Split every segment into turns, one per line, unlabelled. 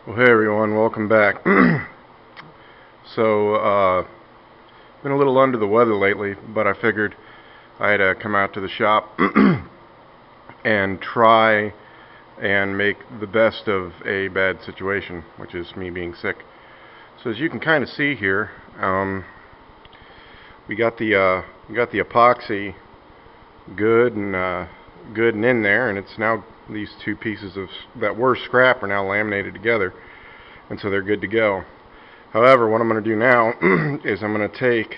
Well, hey everyone, welcome back. Been a little under the weather lately, but I figured I had to come out to the shop and try and make the best of a bad situation, which is me being sick. So as you can kind of see here, we got the epoxy good and in there, and it's now these two pieces of that were scrap are now laminated together, and so they're good to go. However, what I'm going to do now is I'm going to take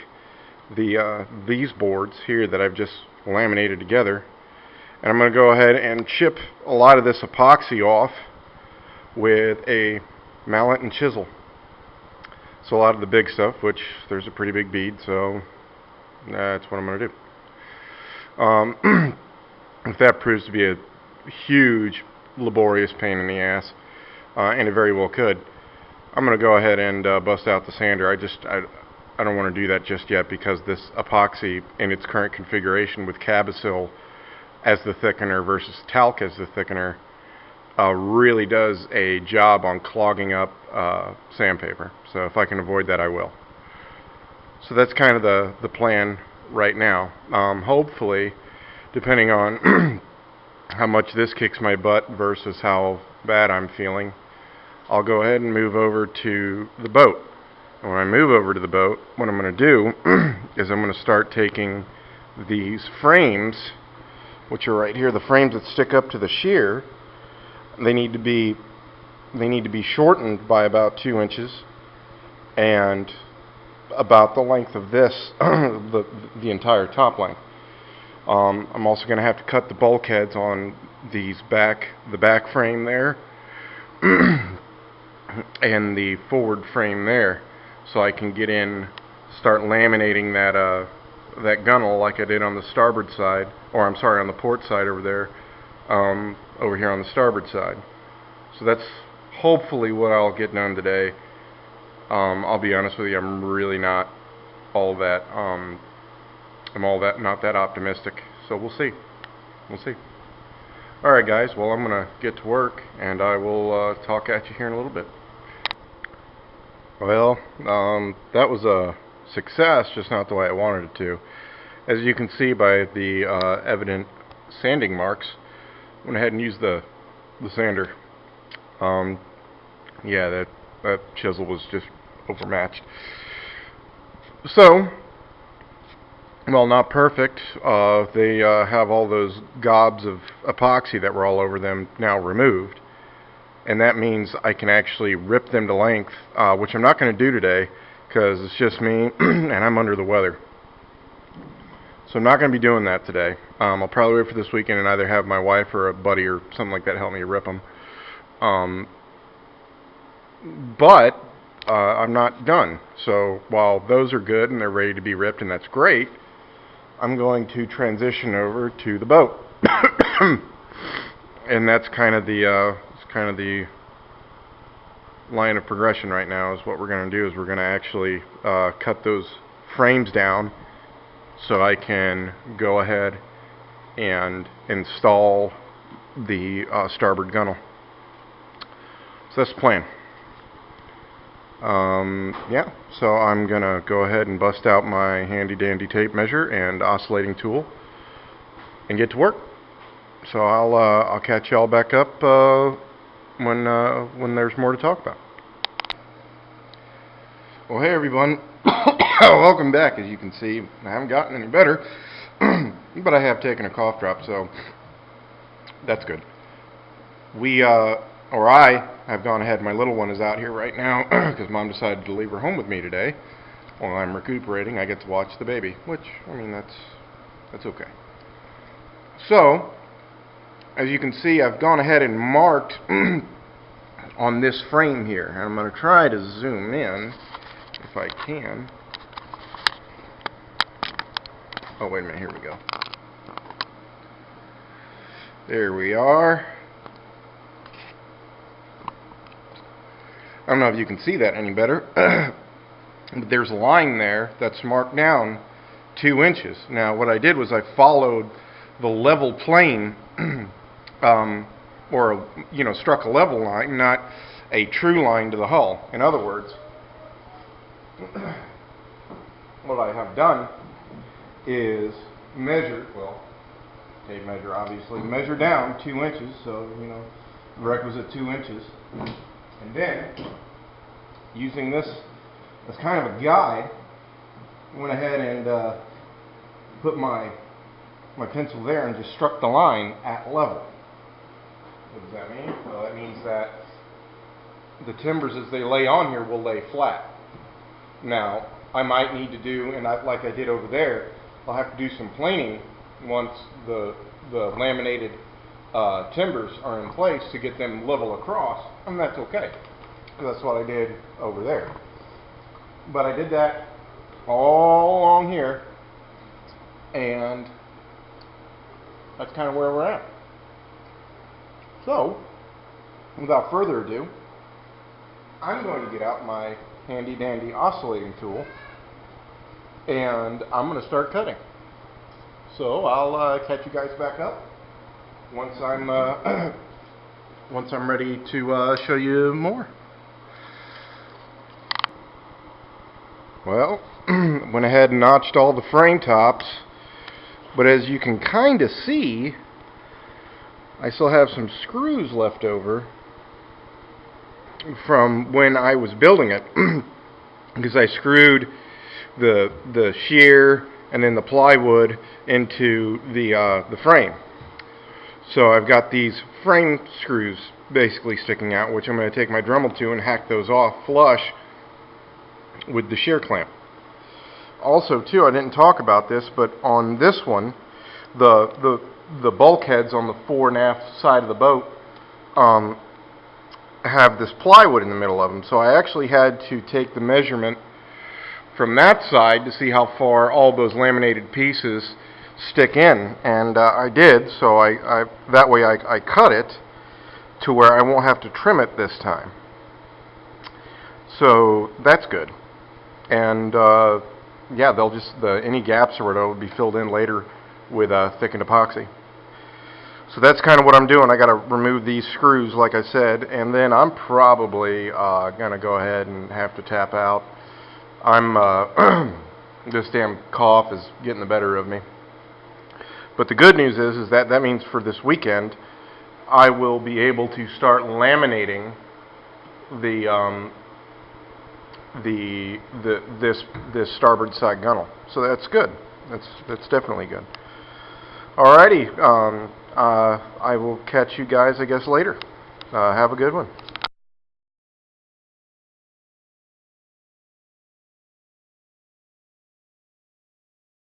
these boards here that I've just laminated together, and I'm going to go ahead and chip a lot of this epoxy off with a mallet and chisel. So a lot of the big stuff, which there's a pretty big bead, so that's what I'm going to do. If that proves to be a huge, laborious pain in the ass, and it very well could, I'm going to go ahead and bust out the sander. I don't want to do that just yet because this epoxy in its current configuration with Cabosil as the thickener versus talc as the thickener really does a job on clogging up sandpaper. So if I can avoid that, I will. So that's kind of the plan right now. Hopefully, depending on how much this kicks my butt versus how bad I'm feeling, I'll go ahead and move over to the boat. And when I move over to the boat, what I'm going to do is I'm going to start taking these frames, which are right here, the frames that stick up to the shear. They need to be shortened by about 2 inches and about the length of this, the entire top length. I'm also going to have to cut the bulkheads on the back frame there and the forward frame there, so I can get in, start laminating that gunnel like I did on the starboard side, or I'm sorry, on the port side over there, over here on the starboard side. So that's hopefully what I'll get done today. I'll be honest with you, I'm really not all that not that optimistic, so we'll see. Alright guys, well, I'm gonna get to work and I will talk at you here in a little bit. Well, that was a success, just not the way I wanted it to. As you can see by the evident sanding marks, I went ahead and used the sander. Yeah, that chisel was just overmatched. So, well, not perfect. They have all those gobs of epoxy that were all over them now removed, and that means I can actually rip them to length, which I'm not going to do today because it's just me and I'm under the weather. So I'm not going to be doing that today. I'll probably wait for this weekend and either have my wife or a buddy or something like that help me rip them. But I'm not done. So while those are good and they're ready to be ripped, and that's great, I'm going to transition over to the boat. And that's kind of the line of progression right now. Is what we're going to do is we're going to actually cut those frames down so I can go ahead and install the starboard gunnel. So that's the plan. Yeah, so I'm gonna go ahead and bust out my handy dandy tape measure and oscillating tool and get to work. So I'll catch y'all back up when there's more to talk about. Well, hey everyone, welcome back. As you can see, I haven't gotten any better, but I have taken a cough drop, so that's good. I have gone ahead. My little one is out here right now because Mom decided to leave her home with me today. While I'm recuperating, I get to watch the baby, which, I mean, that's okay. So, as you can see, I've gone ahead and marked on this frame here. And I'm going to try to zoom in if I can. Oh, wait a minute. Here we go. There we are. I don't know if you can see that any better, but there's a line there that's marked down 2 inches. Now, what I did was I followed the level plane, or, you know, struck a level line, not a true line to the hull. In other words, what I have done is measure, well, tape measure obviously, measure down 2 inches, so, you know, requisite 2 inches, and then, using this as kind of a guide, went ahead and put my pencil there and just struck the line at level. What does that mean? Well, that means that the timbers as they lay on here will lay flat. Now, I might need to do, and like I did over there, I'll have to do some planing once the laminated timbers are in place to get them level across, and that's okay, because that's what I did over there. But I did that all along here, and that's kind of where we're at. So, without further ado, I'm going to get out my handy dandy oscillating tool, and I'm going to start cutting. So I'll catch you guys back up once I'm ready to show you more. Well, went ahead and notched all the frame tops, but as you can kind of see, I still have some screws left over from when I was building it, because I screwed the shear and then the plywood into the frame. So I've got these frame screws basically sticking out, which I'm going to take my Dremel to and hack those off flush with the shear clamp. Also, too, I didn't talk about this, but on this one, the bulkheads on the fore and aft side of the boat have this plywood in the middle of them. So I actually had to take the measurement from that side to see how far all those laminated pieces stick in, and I did. So that way I cut it to where I won't have to trim it this time. So that's good. And yeah, they'll just any gaps or whatever will be filled in later with thickened epoxy. So that's kind of what I'm doing. I got to remove these screws, like I said, and then I'm probably going to go ahead and have to tap out. This damn cough is getting the better of me. But the good news is that means for this weekend, I will be able to start laminating this starboard side gunnel. So that's good. That's definitely good. Alrighty. I will catch you guys, I guess, later. Have a good one.